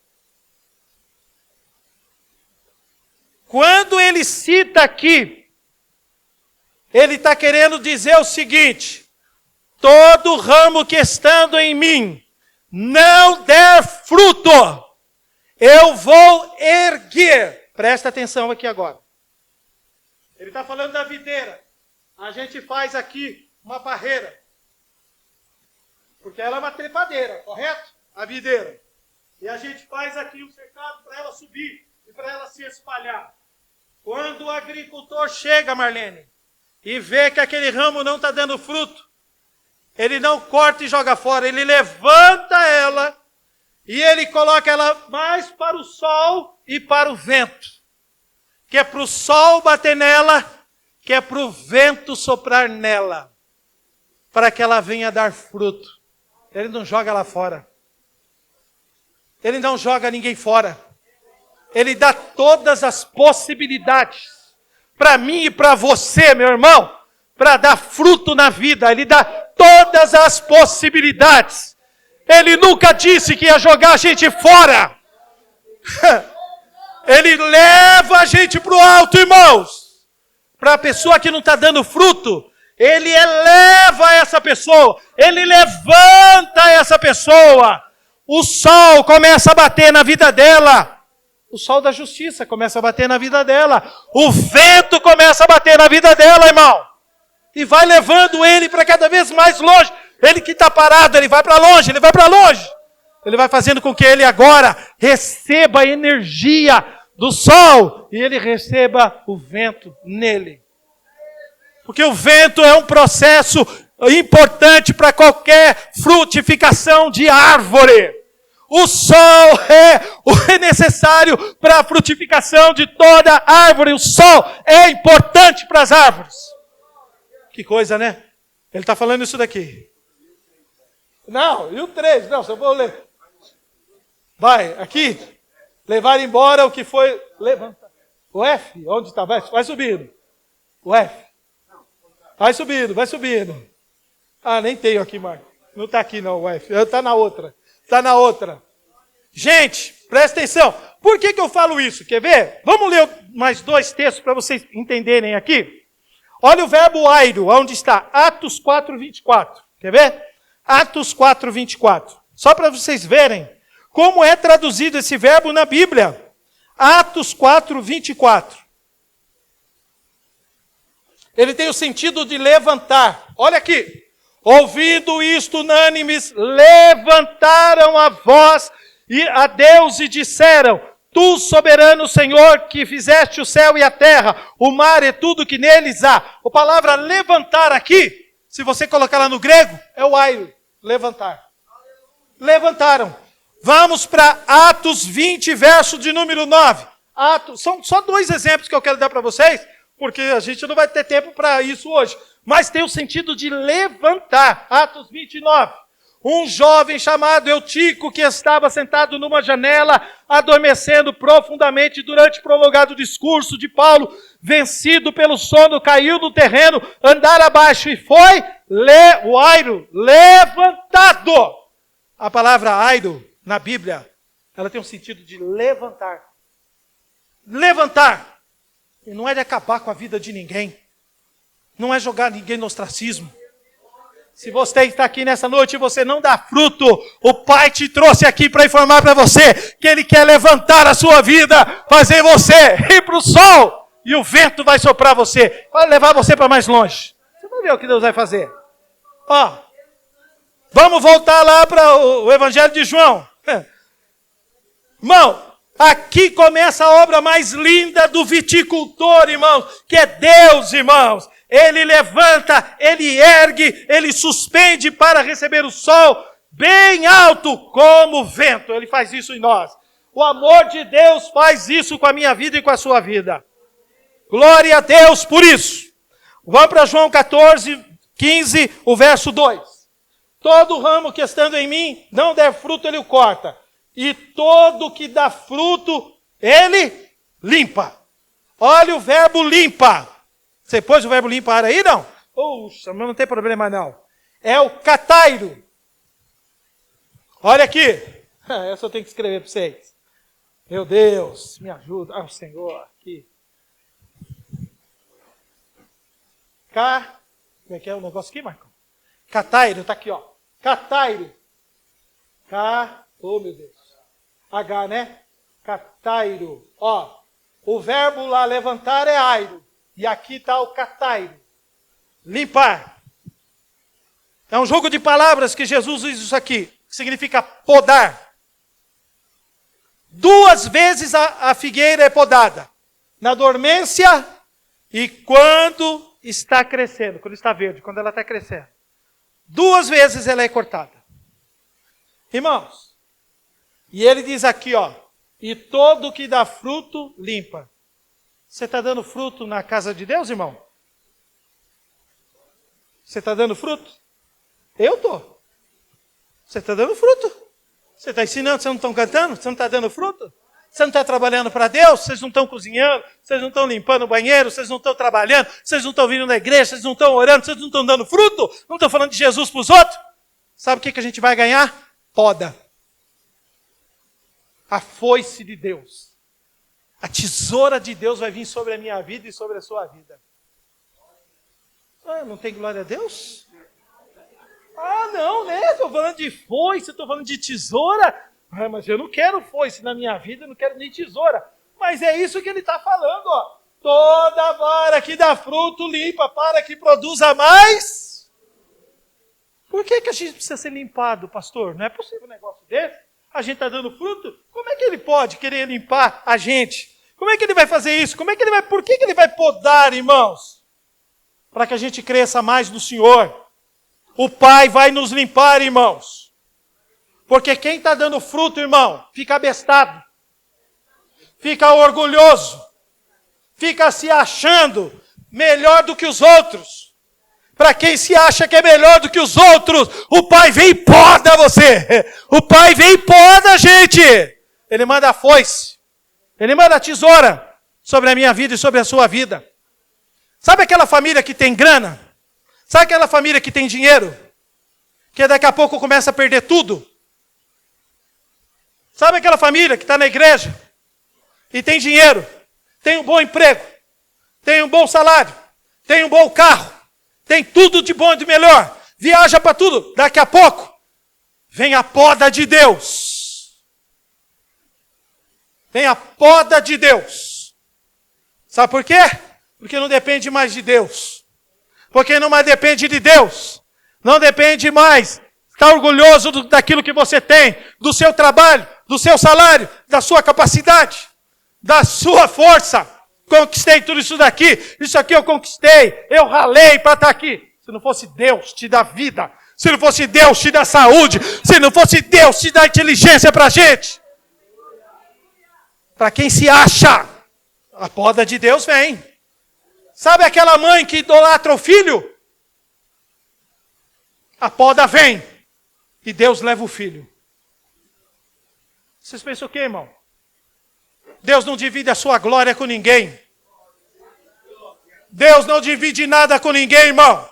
Quando ele cita aqui, ele está querendo dizer o seguinte: todo ramo que estando em mim não der fruto, eu vou erguer. Presta atenção aqui agora. Ele está falando da videira. A gente faz aqui uma barreira. Porque ela é uma trepadeira, correto? A videira. E a gente faz aqui um cercado para ela subir e para ela se espalhar. Quando o agricultor chega, Marlene, e vê que aquele ramo não está dando fruto, ele não corta e joga fora, ele levanta ela e ele coloca ela mais para o sol e para o vento. Que é para o sol bater nela, que é para o vento soprar nela, para que ela venha dar fruto. Ele não joga lá fora. Ele não joga ninguém fora. Ele dá todas as possibilidades para mim e para você, meu irmão, para dar fruto na vida. Ele dá todas as possibilidades. Ele nunca disse que ia jogar a gente fora. Ele leva a gente para o alto, irmãos. Para a pessoa que não está dando fruto, ele eleva essa pessoa. Ele levanta essa pessoa. O sol começa a bater na vida dela. O sol da justiça começa a bater na vida dela. O vento começa a bater na vida dela, irmão. E vai levando ele para cada vez mais longe. Ele que está parado, ele vai para longe, ele vai para longe. Ele vai fazendo com que ele agora receba a energia do sol. E ele receba o vento nele. Porque o vento é um processo importante para qualquer frutificação de árvore. O sol é necessário para a frutificação de toda árvore. O sol é importante para as árvores. Que coisa, né? Ele está falando isso daqui. Não, e o 3? Não, só vou ler. Vai, aqui. Levar embora o que foi levantado. O F, onde está? Vai subindo. O F. Vai subindo, vai subindo. Ah, nem tenho aqui, Marco. Não está aqui não, o F. Está na outra. Está na outra. Gente, presta atenção. Por que eu falo isso? Quer ver? Vamos ler mais 2 textos para vocês entenderem aqui. Olha o verbo airo, onde está? Atos 4:24. Quer ver? Atos 4:24. Só para vocês verem como é traduzido esse verbo na Bíblia. Atos 4:24. Ele tem o sentido de levantar. Olha aqui. Ouvindo isto, unânimes, levantaram a voz a Deus e disseram: Tu, soberano Senhor, que fizeste o céu e a terra, o mar e tudo que neles há. A palavra levantar aqui, se você colocar lá no grego, é o airo, levantar. Levantaram. Vamos para Atos 20, verso de número 9. São só 2 exemplos que eu quero dar para vocês, porque a gente não vai ter tempo para isso hoje. Mas tem o sentido de levantar. Atos 29. Um jovem chamado Eutico, que estava sentado numa janela, adormecendo profundamente durante prolongado discurso de Paulo, vencido pelo sono, caiu no terreno, andar abaixo e foi o airo levantado. A palavra airo, na Bíblia, ela tem um sentido de levantar. Levantar. E não é de acabar com a vida de ninguém. Não é jogar ninguém no ostracismo. Se você está aqui nessa noite e você não dá fruto, o Pai te trouxe aqui para informar para você que Ele quer levantar a sua vida, fazer você ir para o sol, e o vento vai soprar você, vai levar você para mais longe. Você vai ver o que Deus vai fazer. Ó, vamos voltar lá para o Evangelho de João. Irmão, aqui começa a obra mais linda do viticultor, irmãos, que é Deus, irmãos. Ele levanta, ele ergue, ele suspende para receber o sol bem alto como o vento. Ele faz isso em nós. O amor de Deus faz isso com a minha vida e com a sua vida. Glória a Deus por isso. Vamos para João 14, 15, o verso 2. Todo ramo que estando em mim não der fruto, ele o corta. E todo que dá fruto, ele limpa. Olha o verbo limpa. Você pôs o verbo limpar aí, não? Puxa, mas não tem problema não. É o catairo. Olha aqui. Essa eu tenho que escrever para vocês. Meu Deus, me ajuda. Ah, o Senhor, aqui. Como é que é o negócio aqui, Marcão? Catairo, tá aqui, ó. Catairo. Oh, meu Deus. H, né? Catairo. Ó, o verbo lá levantar é airo. E aqui está o catairo. Limpar. É um jogo de palavras que Jesus usa isso aqui. Que significa podar. 2 vezes a figueira é podada. Na dormência e quando está crescendo. Quando está verde, quando ela está crescendo. 2 vezes ela é cortada. Irmãos, e ele diz aqui, ó, e todo que dá fruto, limpa. Você está dando fruto na casa de Deus, irmão? Você está dando fruto? Eu estou. Você está dando fruto. Você está ensinando, vocês não estão cantando? Você não está dando fruto? Você não está trabalhando para Deus? Vocês não estão cozinhando? Vocês não estão limpando o banheiro? Vocês não estão trabalhando? Vocês não estão vindo na igreja? Vocês não estão orando? Vocês não estão dando fruto? Não estão falando de Jesus para os outros? Sabe o que a gente vai ganhar? Poda. A foice de Deus. A tesoura de Deus vai vir sobre a minha vida e sobre a sua vida. Ah, não tem glória a Deus? Ah, não, né? Estou falando de foice, estou falando de tesoura. Ah, mas eu não quero foice na minha vida, eu não quero nem tesoura. Mas é isso que ele está falando, ó. Toda vara que dá fruto limpa para que produza mais. Por que a gente precisa ser limpado, pastor? Não é possível um negócio desse? A gente está dando fruto? Como é que ele pode querer limpar a gente? Como é que ele vai fazer isso? Por que ele vai podar, irmãos? Para que a gente cresça mais no Senhor. O Pai vai nos limpar, irmãos. Porque quem está dando fruto, irmão, fica abestado. Fica orgulhoso. Fica se achando melhor do que os outros. Para quem se acha que é melhor do que os outros, o Pai vem e poda você. O Pai vem e poda a gente. Ele manda a foice. Ele manda a tesoura sobre a minha vida e sobre a sua vida. Sabe aquela família que tem grana? Sabe aquela família que tem dinheiro? Que daqui a pouco começa a perder tudo? Sabe aquela família que está na igreja? E tem dinheiro? Tem um bom emprego? Tem um bom salário? Tem um bom carro? Tem tudo de bom e de melhor. Viaja para tudo. Daqui a pouco, vem a poda de Deus. Vem a poda de Deus. Sabe por quê? Porque não depende mais de Deus. Porque não mais depende de Deus. Não depende mais. Está orgulhoso daquilo que você tem. Do seu trabalho, do seu salário, da sua capacidade, da sua força. Conquistei tudo isso daqui. Isso aqui eu conquistei. Eu ralei para estar aqui. Se não fosse Deus te dá vida. Se não fosse Deus te dá saúde. Se não fosse Deus te dá inteligência para a gente. Para quem se acha, a poda de Deus vem. Sabe aquela mãe que idolatra o filho? A poda vem. E Deus leva o filho. Vocês pensam o quê, irmão? Deus não divide a sua glória com ninguém. Deus não divide nada com ninguém, irmão.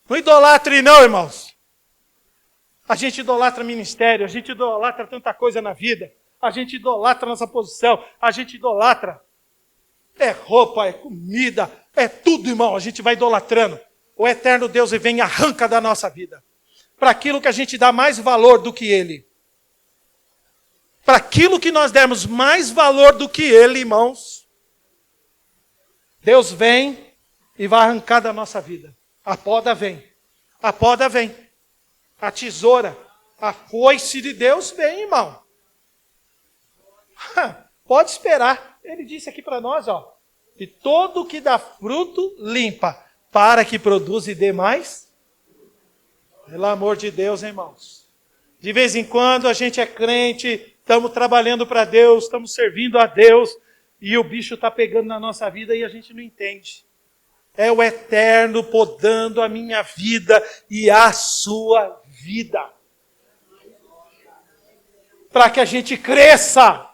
Não idolatre não, irmãos. A gente idolatra ministério, a gente idolatra tanta coisa na vida. A gente idolatra nossa posição, a gente idolatra. É roupa, é comida, é tudo, irmão. A gente vai idolatrando. O eterno Deus vem e arranca da nossa vida. Para aquilo que a gente dá mais valor do que Ele. Para aquilo que nós dermos mais valor do que Ele, irmãos. Deus vem e vai arrancar da nossa vida. A poda vem. A poda vem. A tesoura, a foice de Deus vem, irmão. Pode esperar. Ele disse aqui para nós, ó. E todo que dá fruto, limpa. Para que produza e dê mais. Pelo amor de Deus, irmãos. De vez em quando a gente é crente, estamos trabalhando para Deus, estamos servindo a Deus, e o bicho está pegando na nossa vida e a gente não entende. É o eterno podando a minha vida e a sua vida. Para que a gente cresça,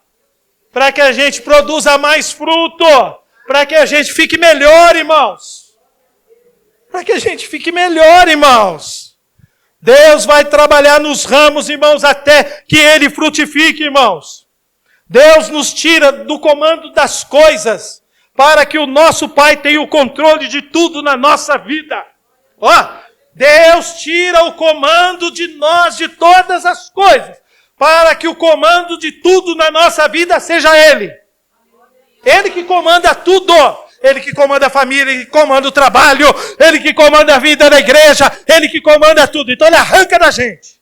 para que a gente produza mais fruto, para que a gente fique melhor, irmãos. para que a gente fique melhor, irmãos. Deus vai trabalhar nos ramos, irmãos, até que ele frutifique, irmãos. Deus nos tira do comando das coisas, para que o nosso Pai tenha o controle de tudo na nossa vida. Ó, Deus tira o comando de nós, de todas as coisas, para que o comando de tudo na nossa vida seja Ele. Ele que comanda tudo. Ele que comanda a família, Ele que comanda o trabalho, Ele que comanda a vida da igreja, Ele que comanda tudo. Então Ele arranca da gente.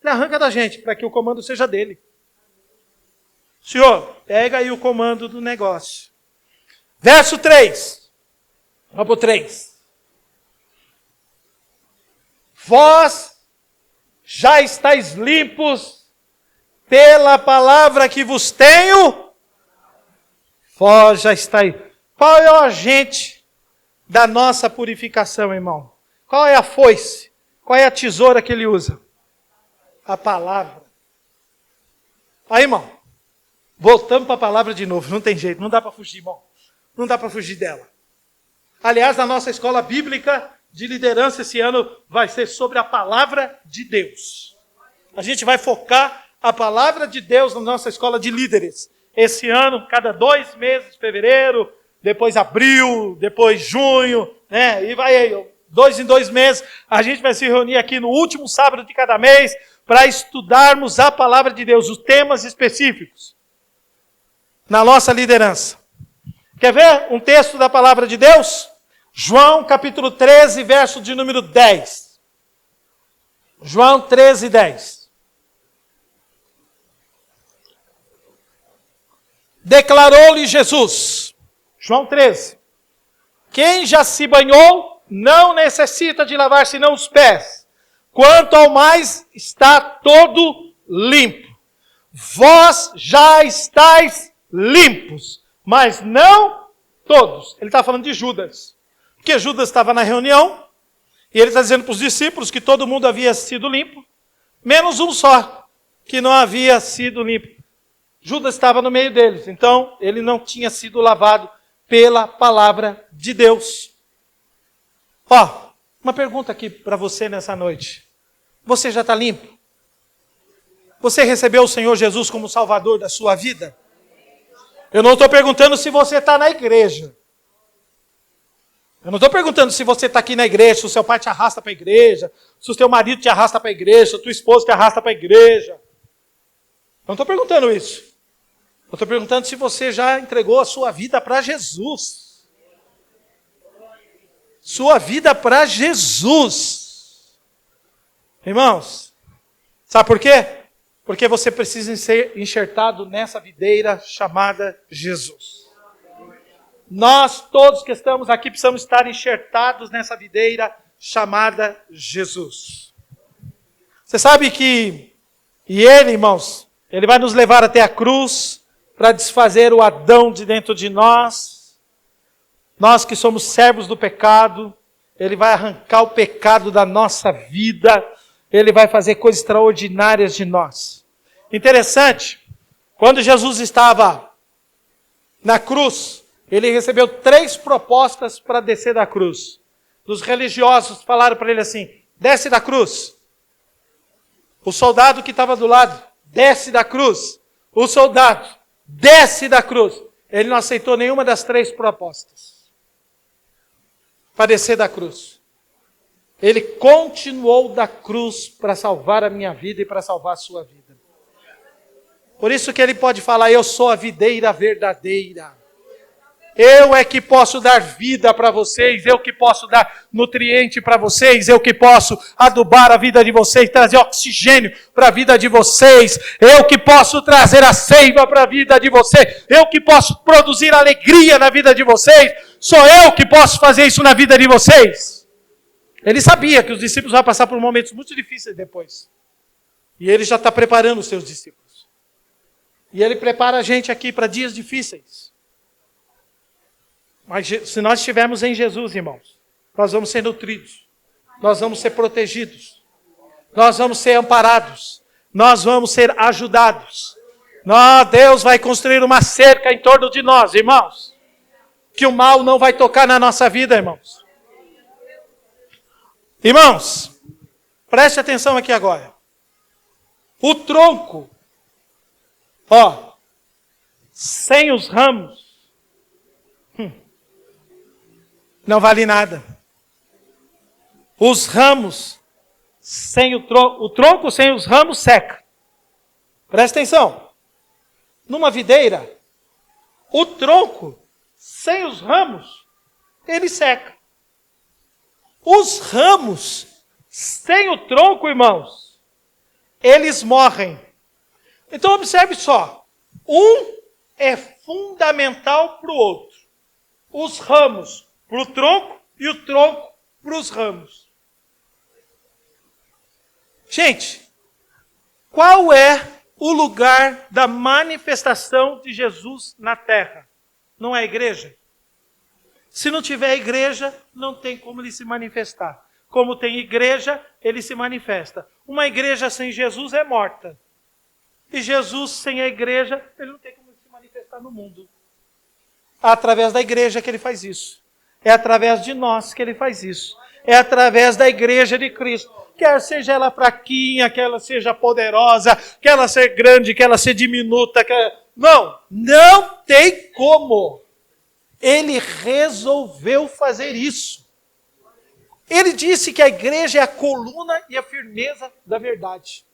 Ele arranca da gente para que o comando seja dele. Senhor, pega aí o comando do negócio. Verso 3. Vamos para o 3. Vós já estáis limpos pela palavra que vos tenho. Vós já estáis. Qual é o agente da nossa purificação, irmão? Qual é a foice? Qual é a tesoura que ele usa? A palavra. Aí, irmão, voltamos para a palavra de novo. Não tem jeito, não dá para fugir, irmão. Não dá para fugir dela. Aliás, na nossa escola bíblica de liderança esse ano vai ser sobre a palavra de Deus. A gente vai focar a palavra de Deus na nossa escola de líderes. Esse ano, cada 2 meses, fevereiro, depois abril, depois junho, né? E vai aí, 2 em 2 meses, a gente vai se reunir aqui no último sábado de cada mês para estudarmos a palavra de Deus, os temas específicos na nossa liderança. Quer ver um texto da palavra de Deus? João capítulo 13, verso de número 10. João 13, 10. Declarou-lhe Jesus, João 13, quem já se banhou não necessita de lavar senão os pés, quanto ao mais está todo limpo. Vós já estáis limpos, mas não todos. Ele está falando de Judas, porque Judas estava na reunião, e ele está dizendo para os discípulos que todo mundo havia sido limpo, menos um só, que não havia sido limpo. Judas estava no meio deles, então ele não tinha sido lavado pela palavra de Deus. Ó, uma pergunta aqui para você nessa noite. Você já está limpo? Você recebeu o Senhor Jesus como Salvador da sua vida? Eu não estou perguntando se você está na igreja. Eu não estou perguntando se você está aqui na igreja, se o seu pai te arrasta para a igreja, se o seu marido te arrasta para a igreja, se a tua esposa te arrasta para a igreja. Eu não estou perguntando isso. Eu estou perguntando se você já entregou a sua vida para Jesus. Sua vida para Jesus. Irmãos, sabe por quê? Porque você precisa ser enxertado nessa videira chamada Jesus. Nós todos que estamos aqui precisamos estar enxertados nessa videira chamada Jesus. Você sabe que, e Ele, irmãos, Ele vai nos levar até a cruz, para desfazer o Adão de dentro de nós. Nós que somos servos do pecado, Ele vai arrancar o pecado da nossa vida, Ele vai fazer coisas extraordinárias de nós. Interessante, quando Jesus estava na cruz, Ele recebeu 3 propostas para descer da cruz. Os religiosos falaram para Ele assim, desce da cruz. O soldado que estava do lado, desce da cruz. O soldado, desce da cruz. Ele não aceitou nenhuma das 3 propostas para descer da cruz. Ele continuou da cruz para salvar a minha vida e para salvar a sua vida. Por isso que ele pode falar, eu sou a videira verdadeira. Eu é que posso dar vida para vocês, eu que posso dar nutriente para vocês, eu que posso adubar a vida de vocês, trazer oxigênio para a vida de vocês, eu que posso trazer a seiva para a vida de vocês, eu que posso produzir alegria na vida de vocês, sou eu que posso fazer isso na vida de vocês. Ele sabia que os discípulos vão passar por momentos muito difíceis depois. E ele já está preparando os seus discípulos. E ele prepara a gente aqui para dias difíceis. Mas se nós estivermos em Jesus, irmãos, nós vamos ser nutridos, nós vamos ser protegidos, nós vamos ser amparados, nós vamos ser ajudados. Deus vai construir uma cerca em torno de nós, irmãos, que o mal não vai tocar na nossa vida, irmãos. Irmãos, preste atenção aqui agora. O tronco, sem os ramos, não vale nada. Os ramos, sem o tronco sem os ramos seca. Presta atenção. Numa videira, o tronco sem os ramos, ele seca. Os ramos sem o tronco, irmãos, eles morrem. Então observe só. Um é fundamental para o outro. Os ramos para o tronco e o tronco para os ramos. Gente, qual é o lugar da manifestação de Jesus na terra? Não é a igreja? Se não tiver igreja, não tem como ele se manifestar. Como tem igreja, ele se manifesta. Uma igreja sem Jesus é morta. E Jesus sem a igreja, ele não tem como se manifestar no mundo. É através da igreja que ele faz isso. É através de nós que ele faz isso. É através da igreja de Cristo. Quer seja ela fraquinha, que ela seja poderosa, que ela seja grande, que ela seja diminuta. Não tem como. Ele resolveu fazer isso. Ele disse que a igreja é a coluna e a firmeza da verdade.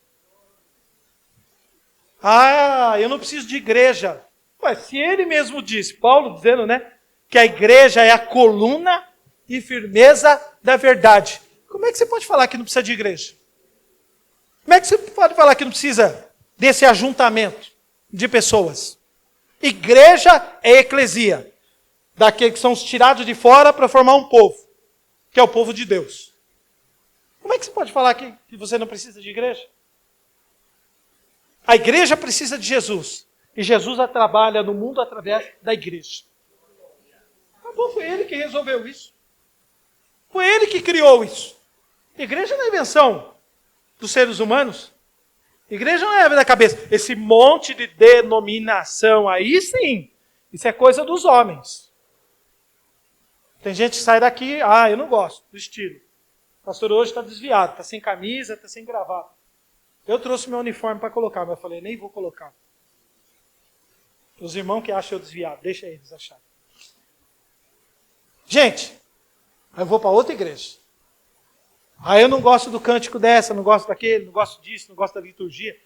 Eu não preciso de igreja. Se ele mesmo disse, Paulo dizendo, que a igreja é a coluna e firmeza da verdade. Como é que você pode falar que não precisa de igreja? Como é que você pode falar que não precisa desse ajuntamento de pessoas? Igreja é eclesia. Daqueles que são os tirados de fora para formar um povo, que é o povo de Deus. Como é que você pode falar que você não precisa de igreja? A igreja precisa de Jesus. E Jesus trabalha no mundo através da igreja. Acabou, foi ele que resolveu isso. Foi ele que criou isso. Igreja não é invenção dos seres humanos. Igreja não é da cabeça. Esse monte de denominação aí, sim. Isso é coisa dos homens. Tem gente que sai daqui, eu não gosto do estilo. O pastor hoje está desviado, está sem camisa, está sem gravata. Eu trouxe meu uniforme para colocar, mas eu falei, nem vou colocar. Os irmãos que acham eu desviado, deixa eles acharem. Gente, aí eu vou para outra igreja. Eu não gosto do cântico dessa, não gosto daquele, não gosto disso, não gosto da liturgia.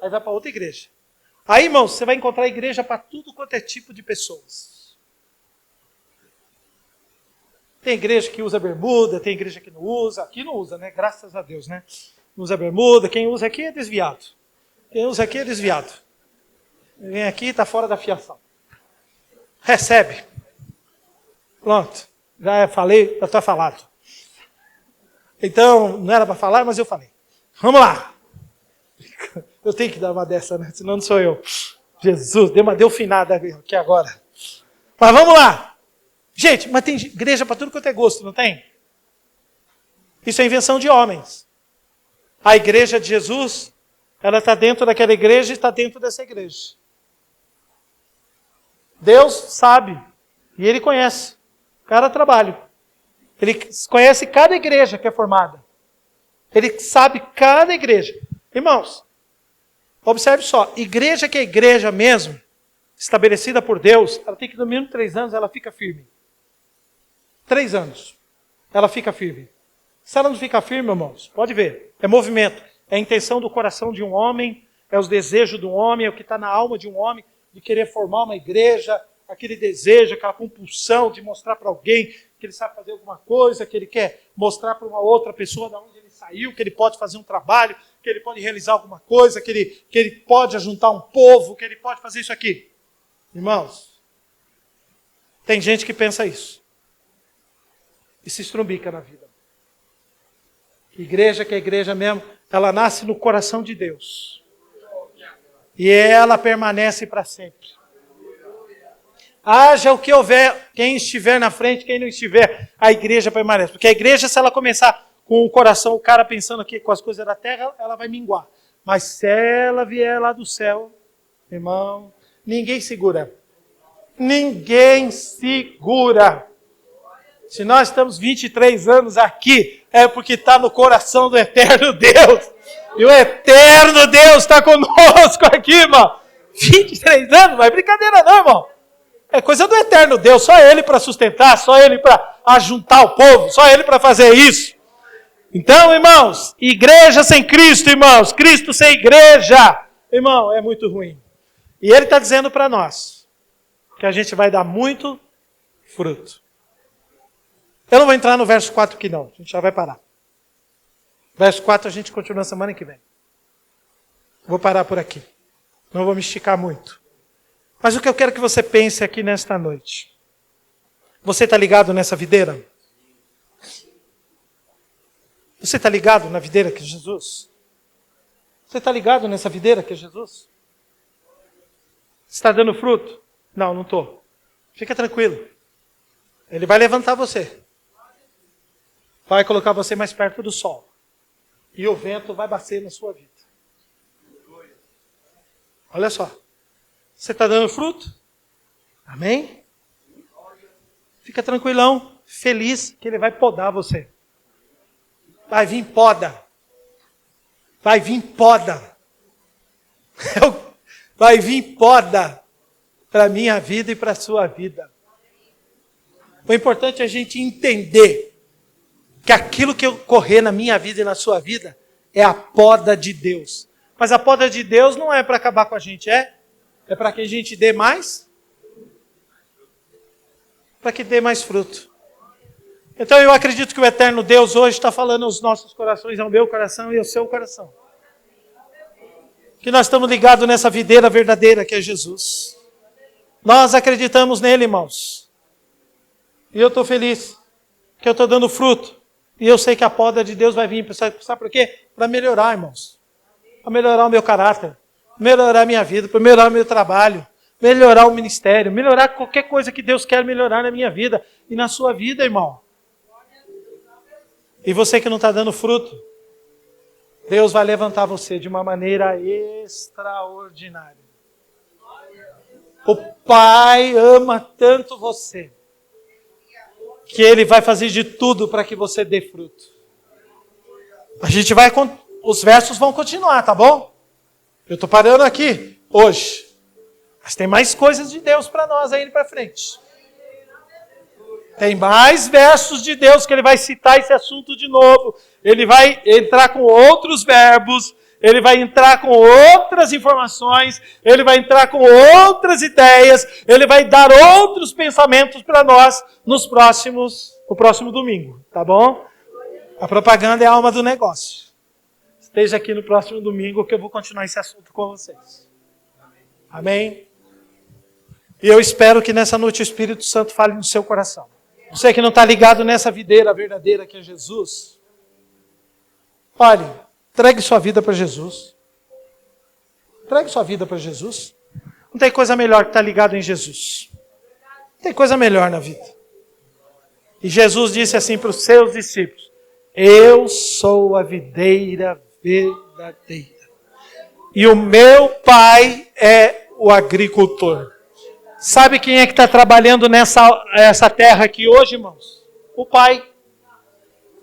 Aí vai para outra igreja. Aí, irmãos, você vai encontrar igreja para tudo quanto é tipo de pessoas. Tem igreja que usa bermuda, tem igreja que não usa. Aqui não usa, Graças a Deus, Não usa bermuda. Quem usa aqui é desviado. Quem usa aqui é desviado. Vem aqui e está fora da fiação. Recebe. Pronto. Já falei, já está falado. Então, não era para falar, mas eu falei. Vamos lá. Eu tenho que dar uma dessa, senão não sou eu. Jesus, deu finada aqui agora. Mas vamos lá. Gente, mas tem igreja para tudo quanto é gosto, não tem? Isso é invenção de homens. A igreja de Jesus, ela está dentro daquela igreja e está dentro dessa igreja. Deus sabe, e Ele conhece cada trabalho. Ele conhece cada igreja que é formada. Ele sabe cada igreja. Irmãos, observe só, igreja que é igreja mesmo, estabelecida por Deus, ela tem que no mínimo 3 anos, ela fica firme. 3 anos, ela fica firme. Se ela não fica firme, irmãos, pode ver, é movimento, é a intenção do coração de um homem, é os desejos de um homem, é o que está na alma de um homem, de querer formar uma igreja, aquele desejo, aquela compulsão de mostrar para alguém que ele sabe fazer alguma coisa, que ele quer mostrar para uma outra pessoa de onde ele saiu, que ele pode fazer um trabalho, que ele pode realizar alguma coisa, que ele pode ajuntar um povo, que ele pode fazer isso aqui. Irmãos, tem gente que pensa isso. E se estrumbica na vida. Igreja que é igreja mesmo, ela nasce no coração de Deus. E ela permanece para sempre. Haja o que houver, quem estiver na frente, quem não estiver, a igreja permanece. Porque a igreja, se ela começar com o coração, o cara pensando aqui com as coisas da terra, ela vai minguar. Mas se ela vier lá do céu, irmão, ninguém segura. Ninguém segura. Se nós estamos 23 anos aqui, é porque está no coração do eterno Deus. E o eterno Deus está conosco aqui, irmão. 23 anos, não é brincadeira não, irmão. É coisa do eterno Deus, só Ele para sustentar, só Ele para ajuntar o povo, só Ele para fazer isso. Então, irmãos, igreja sem Cristo, irmãos, Cristo sem igreja, irmão, é muito ruim. E Ele está dizendo para nós que a gente vai dar muito fruto. Eu não vou entrar no verso 4 aqui não, a gente já vai parar. Verso 4 a gente continua semana que vem. Vou parar por aqui. Não vou me esticar muito. Mas o que eu quero que você pense aqui nesta noite. Você está ligado nessa videira? Você está ligado na videira que é Jesus? Você está ligado nessa videira que é Jesus? Está dando fruto? Não, não estou. Fica tranquilo. Ele vai levantar você. Vai colocar você mais perto do sol. E o vento vai bater na sua vida. Olha só. Você está dando fruto? Amém? Fica tranquilão, feliz que Ele vai podar você. Vai vir poda. Vai vir poda. Vai vir poda para a minha vida e para a sua vida. O importante é a gente entender que aquilo que ocorrer na minha vida e na sua vida é a poda de Deus. Mas a poda de Deus não é para acabar com a gente, é? É para que a gente dê mais? Para que dê mais fruto. Então eu acredito que o eterno Deus hoje está falando aos nossos corações, ao meu coração e ao seu coração. Que nós estamos ligados nessa videira verdadeira que é Jesus. Nós acreditamos nele, irmãos. E eu estou feliz que eu estou dando fruto. E eu sei que a poda de Deus vai vir. Sabe por quê? Para melhorar, irmãos. Para melhorar o meu caráter. Melhorar a minha vida. Para melhorar o meu trabalho. Melhorar o ministério. Melhorar qualquer coisa que Deus quer melhorar na minha vida. E na sua vida, irmão. E você que não está dando fruto. Deus vai levantar você de uma maneira extraordinária. O Pai ama tanto você. Que Ele vai fazer de tudo para que você dê fruto. A gente vai... Os versos vão continuar, tá bom? Eu estou parando aqui, hoje. Mas tem mais coisas de Deus para nós aí para frente. Tem mais versos de Deus que Ele vai citar esse assunto de novo. Ele vai entrar com outros verbos. Ele vai entrar com outras informações. Ele vai entrar com outras ideias. Ele vai dar outros pensamentos para nós no próximo domingo. Tá bom? A propaganda é a alma do negócio. Esteja aqui no próximo domingo que eu vou continuar esse assunto com vocês. Amém? E eu espero que nessa noite o Espírito Santo fale no seu coração. Você que não está ligado nessa videira verdadeira que é Jesus. Olhe, entregue sua vida para Jesus. Entregue sua vida para Jesus. Não tem coisa melhor que estar ligado em Jesus. Não tem coisa melhor na vida. E Jesus disse assim para os seus discípulos: eu sou a videira verdadeira. E o meu Pai é o agricultor. Sabe quem é que está trabalhando nessa terra aqui hoje, irmãos? O Pai.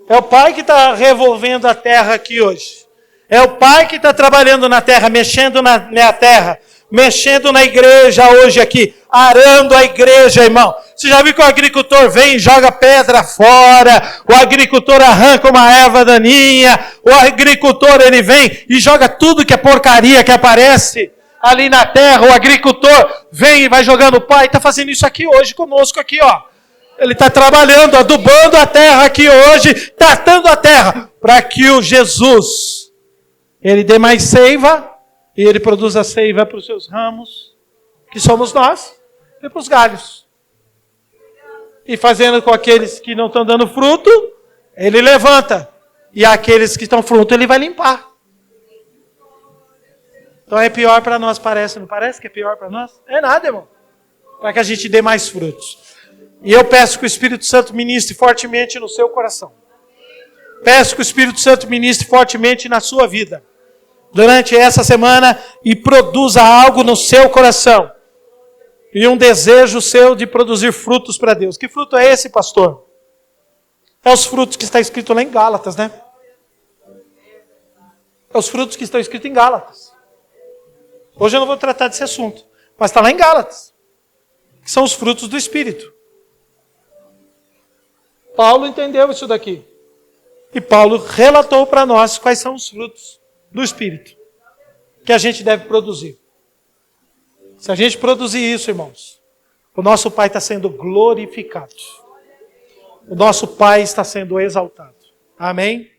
É o Pai que está revolvendo a terra aqui hoje. É o Pai que está trabalhando na terra, mexendo na terra, mexendo na igreja hoje aqui, arando a igreja, irmão. Você já viu que o agricultor vem e joga pedra fora, o agricultor arranca uma erva daninha, o agricultor ele vem e joga tudo que é porcaria que aparece ali na terra, o agricultor vem e vai jogando. O Pai está fazendo isso aqui hoje conosco aqui, ó. Ele está trabalhando, adubando a terra aqui hoje, tratando a terra, para que o Jesus, ele dê mais seiva, e ele produza seiva para os seus ramos, que somos nós, e para os galhos. E fazendo com aqueles que não estão dando fruto, ele levanta. E aqueles que estão fruto, ele vai limpar. Então é pior para nós, parece, não parece que é pior para nós? É nada, irmão. Para que a gente dê mais frutos. E eu peço que o Espírito Santo ministre fortemente no seu coração. Peço que o Espírito Santo ministre fortemente na sua vida. Durante essa semana e produza algo no seu coração. E um desejo seu de produzir frutos para Deus. Que fruto é esse, pastor? É os frutos que está escrito lá em Gálatas, né? É os frutos que estão escritos em Gálatas. Hoje eu não vou tratar desse assunto, mas está lá em Gálatas. Que são os frutos do Espírito. Paulo entendeu isso daqui. E Paulo relatou para nós quais são os frutos do Espírito que a gente deve produzir. Se a gente produzir isso, irmãos, o nosso Pai está sendo glorificado. O nosso Pai está sendo exaltado. Amém?